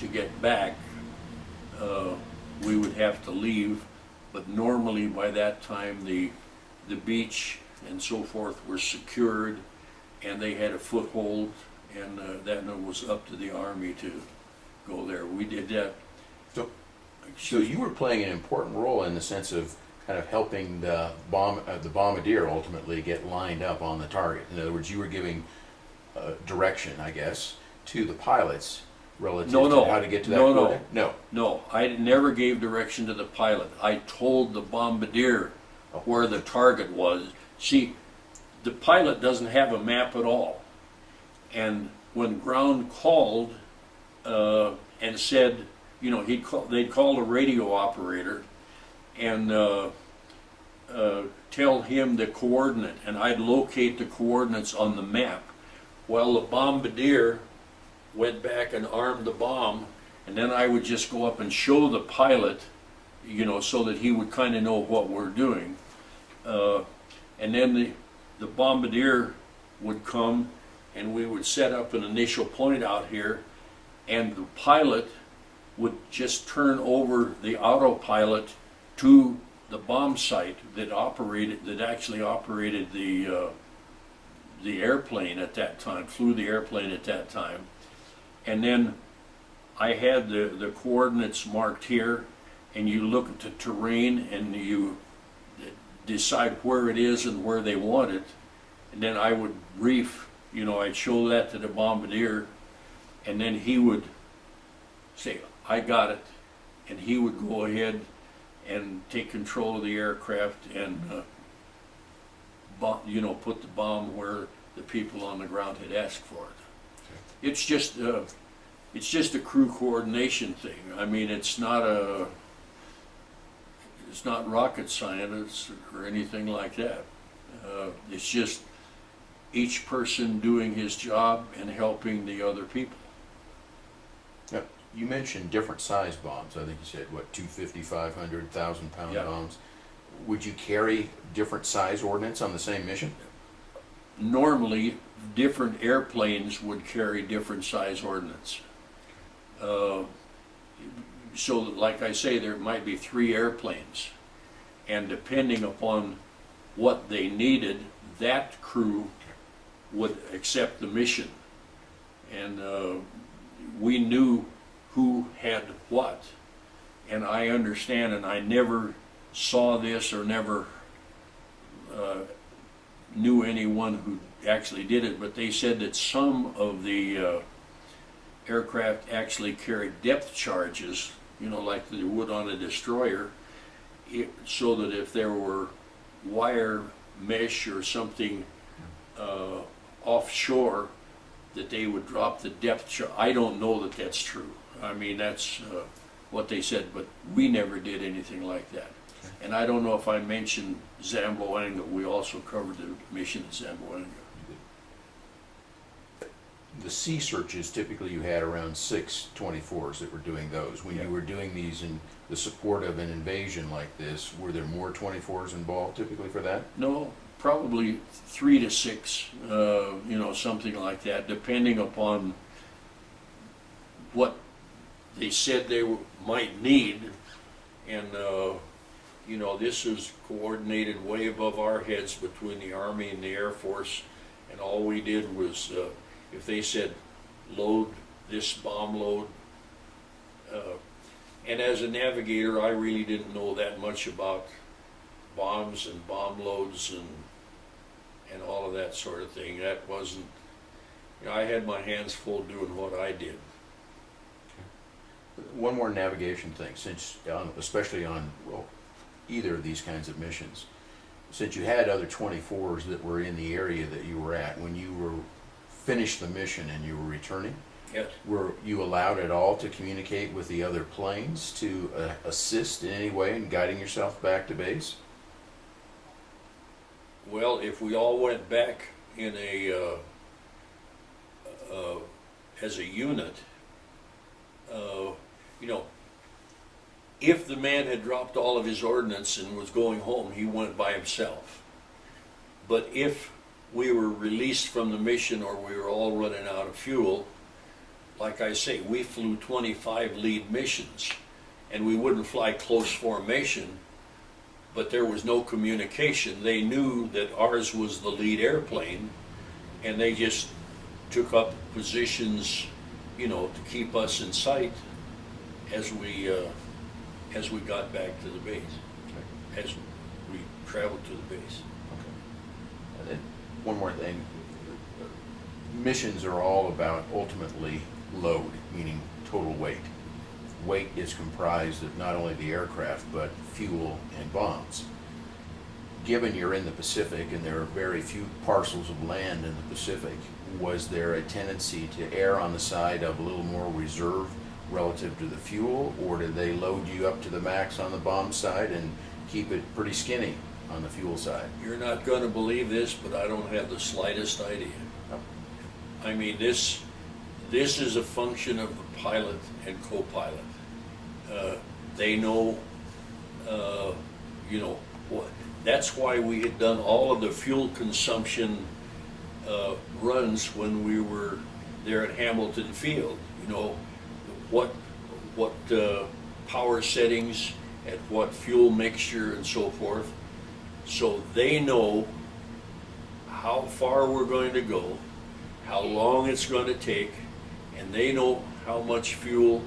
to get back, we would have to leave, but normally by that time the beach and so forth were secured, and they had a foothold, and then it was up to the Army to go there. We did that. So you were playing an important role in the sense of kind of helping the bombardier ultimately get lined up on the target. In other words, you were giving direction, I guess, to the pilots relative to how to get to that coordinate? No, I never gave direction to the pilot. I told the bombardier where the target was. See, the pilot doesn't have a map at all. And when ground called and said, you know, they'd call a radio operator and tell him the coordinate, and I'd locate the coordinates on the map. Well, the bombardier went back and armed the bomb, and then I would just go up and show the pilot, you know, so that he would kind of know what we're doing. And then the bombardier would come, and we would set up an initial point out here, and the pilot would just turn over the autopilot to the bomb site that actually operated the airplane at that time, flew the airplane at that time. And then I had the coordinates marked here, and you look at the terrain and you decide where it is and where they want it. And then I would brief, you know, I'd show that to the bombardier, and then he would say, I got it. And he would go ahead and take control of the aircraft and, you know, put the bomb where the people on the ground had asked for it. It's just a crew coordination thing. I mean, it's not rocket science or anything like that. It's just each person doing his job and helping the other people. Now, you mentioned different size bombs. I think you said, what, 250, 500, 1,000-pound bombs. Would you carry different size ordnance on the same mission? Normally, different airplanes would carry different size ordnance. So, like I say, there might be 3 airplanes, and depending upon what they needed, that crew would accept the mission. And we knew who had what. And I understand, and I never saw this or never knew anyone who actually did it, but they said that some of the aircraft actually carried depth charges, you know, like they would on a destroyer, so that if there were wire mesh or something offshore, that they would drop the depth charge. I don't know that that's true. I mean, that's what they said, but we never did anything like that. And I don't know if I mentioned Zamboanga. We also covered the mission at Zamboanga. The sea searches, typically you had around 6 24s that were doing those. When you were doing these in the support of an invasion like this, were there more 24s involved typically for that? No, probably 3 to 6, you know, something like that, depending upon what they said they might need. And you know, this is coordinated way above our heads between the Army and the Air Force, and all we did was, if they said load this bomb load, and as a navigator I really didn't know that much about bombs and bomb loads and all of that sort of thing. That wasn't, you know, I had my hands full doing what I did. One more navigation thing, since especially on either of these kinds of missions, since you had other 24s that were in the area that you were at, when you were finished the mission and you were returning, yes, were you allowed at all to communicate with the other planes to assist in any way in guiding yourself back to base? Well, if we all went back in a as a unit, you know, if the man had dropped all of his ordnance and was going home, he went by himself. But if we were released from the mission or we were all running out of fuel, like I say, we flew 25 lead missions, and we wouldn't fly close formation, but there was no communication. They knew that ours was the lead airplane, and they just took up positions, you know, to keep us in sight as we got back to the base, as we traveled to the base. Okay. And then one more thing. Missions are all about ultimately load, meaning total weight. Weight is comprised of not only the aircraft, but fuel and bombs. Given you're in the Pacific and there are very few parcels of land in the Pacific, was there a tendency to err on the side of a little more reserve relative to the fuel, or did they load you up to the max on the bomb side and keep it pretty skinny on the fuel side? You're not going to believe this, but I don't have the slightest idea. Oh. I mean, this is a function of the pilot and co-pilot. They know, you know, what. That's why we had done all of the fuel consumption runs when we were there at Hamilton Field. You know, what power settings, at what fuel mixture and so forth. So they know how far we're going to go, how long it's going to take, and they know how much fuel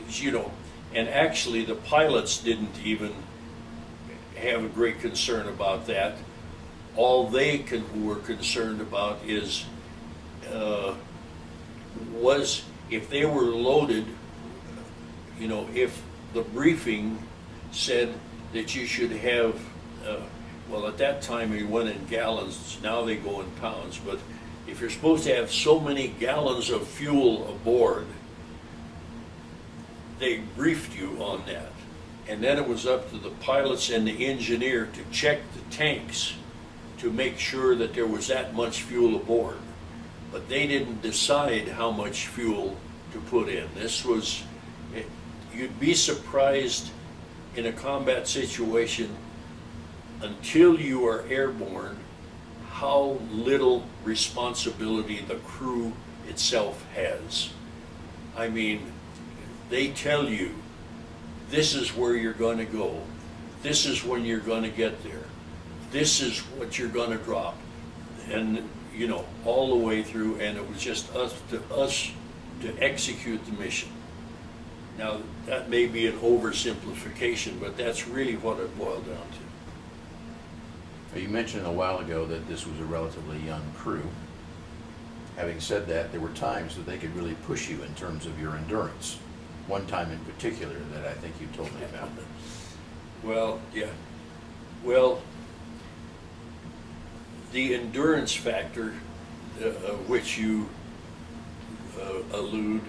is, you know. And actually the pilots didn't even have a great concern about that. All they were concerned about is was if they were loaded, you know, if the briefing said that you should have, well, at that time we went in gallons, now they go in pounds, but if you're supposed to have so many gallons of fuel aboard, they briefed you on that. And then it was up to the pilots and the engineer to check the tanks to make sure that there was that much fuel aboard. But they didn't decide how much fuel to put in. This was, you'd be surprised in a combat situation until you are airborne how little responsibility the crew itself has. I mean, they tell you, this is where you're going to go. This is when you're going to get there. This is what you're going to drop. And, you know, all the way through, and it was just us to execute the mission. Now, that may be an oversimplification, but that's really what it boiled down to. You mentioned a while ago that this was a relatively young crew. Having said that, there were times that they could really push you in terms of your endurance. One time in particular that I think you told me about. Well, yeah. Well, the endurance factor, which you allude,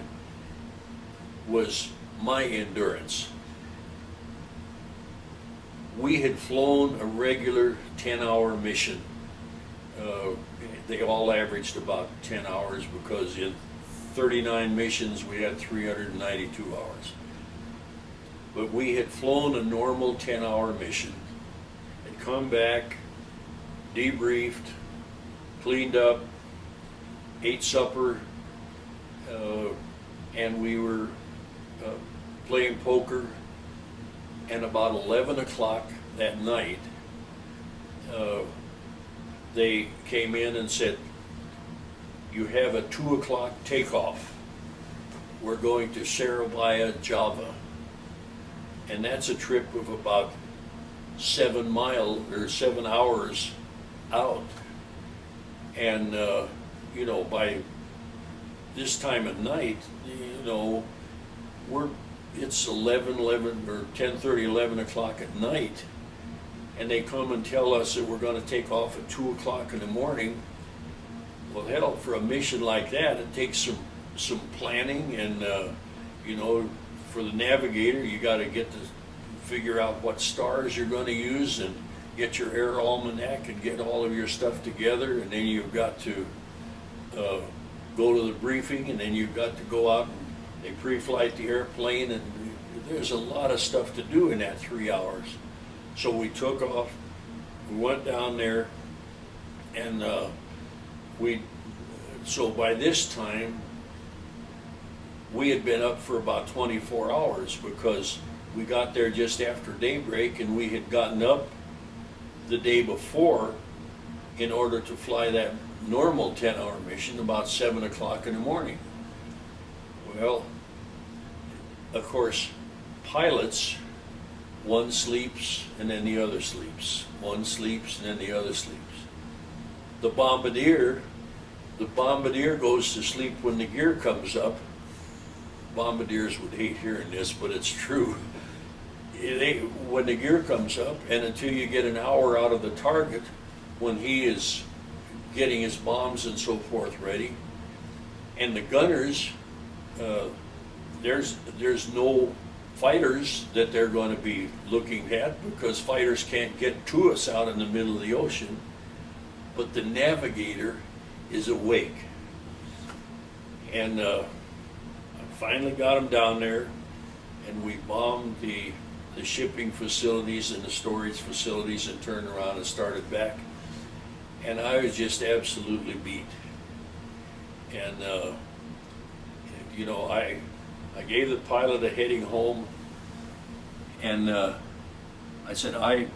was my endurance. We had flown a regular 10-hour mission. They all averaged about 10 hours because in 39 missions we had 392 hours. But we had flown a normal 10-hour mission and come back, debriefed, cleaned up, ate supper, and we were playing poker. And about 11 o'clock that night, they came in and said, you have a 2 o'clock takeoff. We're going to Surabaya, Java. And that's a trip of about 7 hours out. And, you know, by this time at night, you know, it's 11 or 10:30, 11 o'clock at night, and they come and tell us that we're going to take off at 2 o'clock in the morning. Well, hell, for a mission like that, it takes some planning, and you know, for the navigator, you got to get to figure out what stars you're going to use and get your air almanac and get all of your stuff together, and then you've got to go to the briefing, and then you've got to go out and they pre-flight the airplane, and there's a lot of stuff to do in that 3 hours. So we took off, we went down there, and so by this time, we had been up for about 24 hours because we got there just after daybreak, and we had gotten up the day before in order to fly that normal 10-hour mission about 7 o'clock in the morning. Well, of course, pilots, one sleeps and then the other sleeps. One sleeps and then the other sleeps. The bombardier goes to sleep when the gear comes up. Bombardiers would hate hearing this, but it's true. When the gear comes up, and until you get an hour out of the target, when he is getting his bombs and so forth ready, and the gunners, there's no fighters that they're going to be looking at because fighters can't get to us out in the middle of the ocean, but the navigator is awake. And I finally got him down there, and we bombed the shipping facilities and the storage facilities and turned around and started back. And I was just absolutely beat. And you know, I gave the pilot a heading home, and I said, I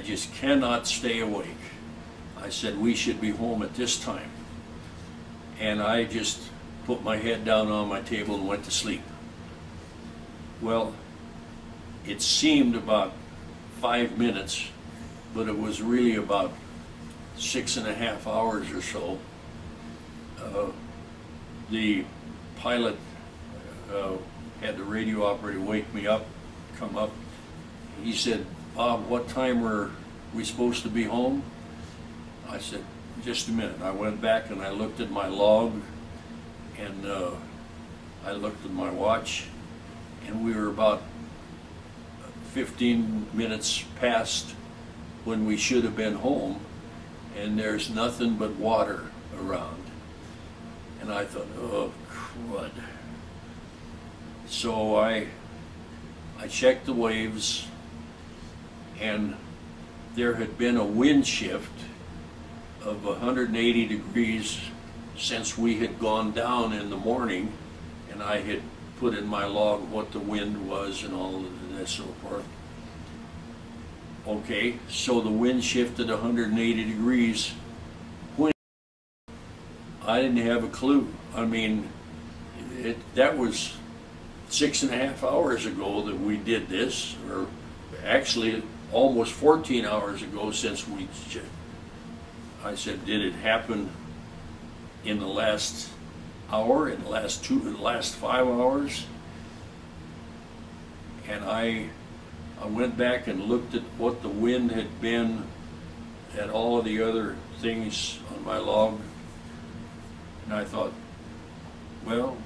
just cannot stay awake. I said, we should be home at this time. And I just put my head down on my table and went to sleep. Well, it seemed about 5 minutes, but it was really about 6.5 hours or so. The pilot had the radio operator wake me up, come up. He said, Bob, what time are we supposed to be home? I said, just a minute. I went back and I looked at my log, and I looked at my watch, and we were about 15 minutes past when we should have been home, and there's nothing but water around. And I thought, oh, crud. So I checked the waves, and there had been a wind shift of 180 degrees since we had gone down in the morning, and I had put in my log what the wind was and all of that so forth. Okay, so the wind shifted 180 degrees. When I didn't have a clue. I mean, that was 6.5 hours ago that we did this, or actually almost 14 hours ago since we checked. I said, did it happen in the last hour, in the last 5 hours? And I went back and looked at what the wind had been at all of the other things on my log, and I thought, well,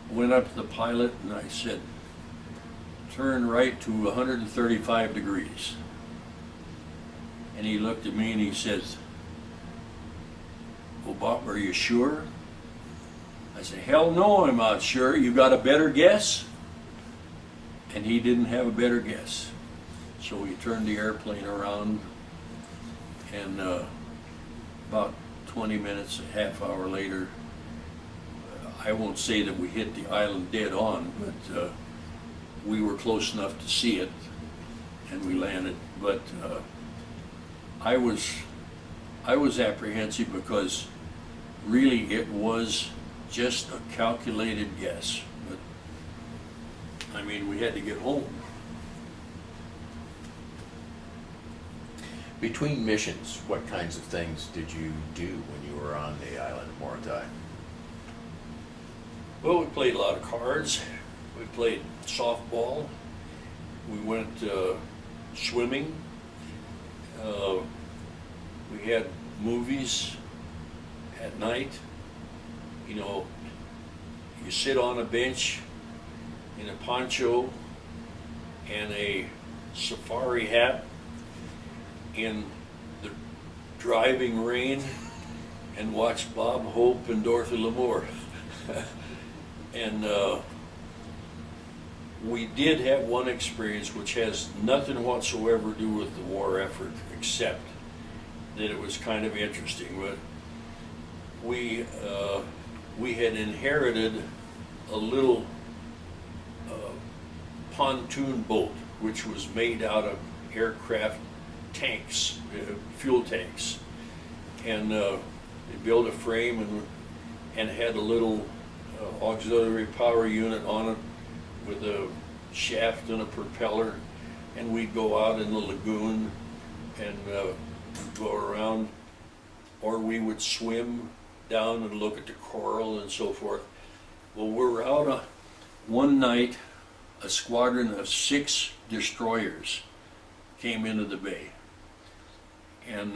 I went up to the pilot and I said, turn right to 135 degrees. And he looked at me and he says, well, Bob, are you sure? I said, hell no, I'm not sure. You got a better guess? And he didn't have a better guess. So he turned the airplane around, and about 20 minutes, a half hour later, I won't say that we hit the island dead on, but we were close enough to see it, and we landed. But I was apprehensive because really it was just a calculated guess. But I mean, we had to get home. Between missions, what kinds of things did you do when you were on the island of Morotai? Well, we played a lot of cards. We played softball. We went swimming. We had movies at night. You know, you sit on a bench in a poncho and a safari hat in the driving rain and watch Bob Hope and Dorothy Lamour. And we did have one experience which has nothing whatsoever to do with the war effort, except that it was kind of interesting. But we we had inherited a little pontoon boat, which was made out of aircraft tanks, fuel tanks, and they built a frame and had a little auxiliary power unit on it with a shaft and a propeller, and we'd go out in the lagoon and go around, or we would swim down and look at the coral and so forth. Well, we're out one night, a squadron of 6 destroyers came into the bay, and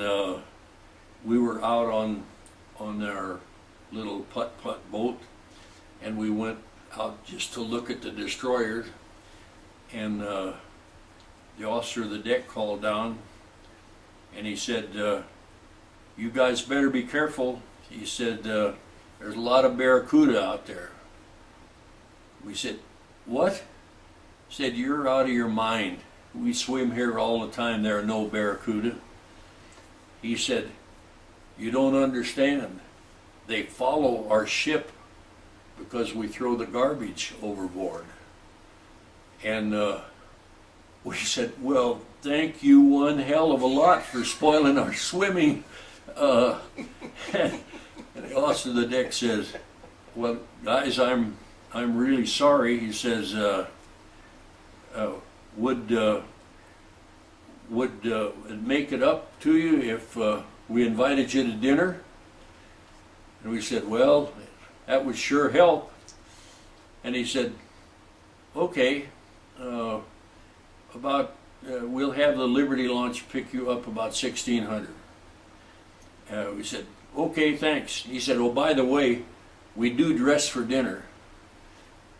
we were out on our little putt-putt boat, and we went out just to look at the destroyers, and the officer of the deck called down, and he said, you guys better be careful. He said, there's a lot of barracuda out there. We said, what? He said, you're out of your mind. We swim here all the time, there are no barracuda. He said, you don't understand. They follow our ship because we throw the garbage overboard. And we said, well, thank you one hell of a lot for spoiling our swimming. And the officer of the deck says, well, guys, I'm really sorry. He says, would it make it up to you if we invited you to dinner? And we said, well, that would sure help. And he said, okay, we'll have the Liberty launch pick you up about 1600. We said, okay, thanks. He said, oh, by the way, we do dress for dinner.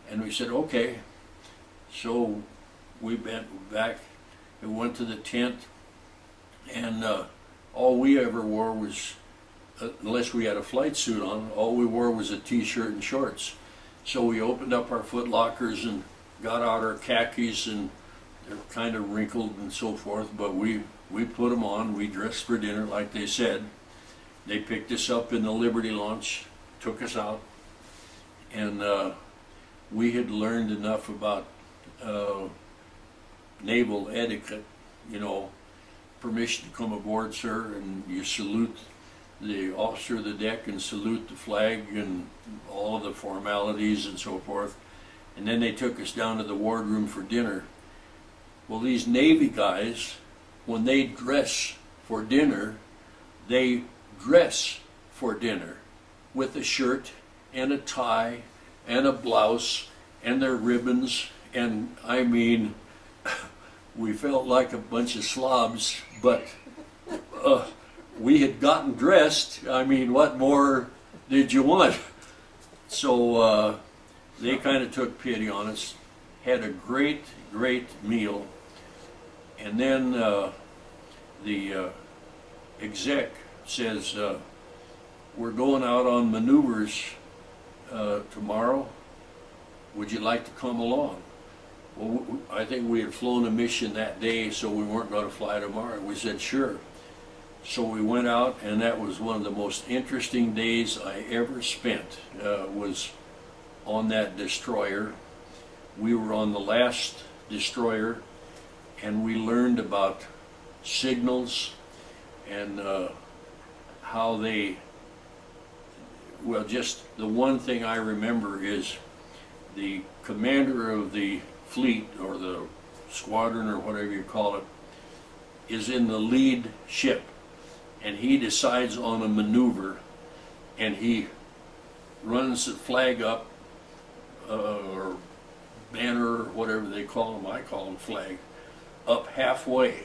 And we said, okay. So we went back and went to the tent, and all we ever wore was, unless we had a flight suit on, all we wore was a t-shirt and shorts. So we opened up our foot lockers and got out our khakis, and they're kind of wrinkled and so forth, but we put them on. We dressed for dinner like they said. They picked us up in the Liberty launch, took us out, and we had learned enough about naval etiquette, you know, permission to come aboard, sir, and you salute the officer of the deck and salute the flag and all of the formalities and so forth. And then they took us down to the wardroom for dinner. Well, these Navy guys, when they dress for dinner, they dress for dinner with a shirt and a tie and a blouse and their ribbons, and I mean, we felt like a bunch of slobs, but we had gotten dressed. I mean, what more did you want? So they kind of took pity on us, had a great meal, and then the exec says, we're going out on maneuvers tomorrow. Would you like to come along? Well, I think we had flown a mission that day, so we weren't going to fly tomorrow. We said, sure. So we went out, and that was one of the most interesting days I ever spent, was on that destroyer. We were on the last destroyer, and we learned about signals and how they, well, just the one thing I remember is the commander of the fleet, or the squadron, or whatever you call it, is in the lead ship, and he decides on a maneuver, and he runs the flag up, or banner, or whatever they call them, I call them flag, up halfway,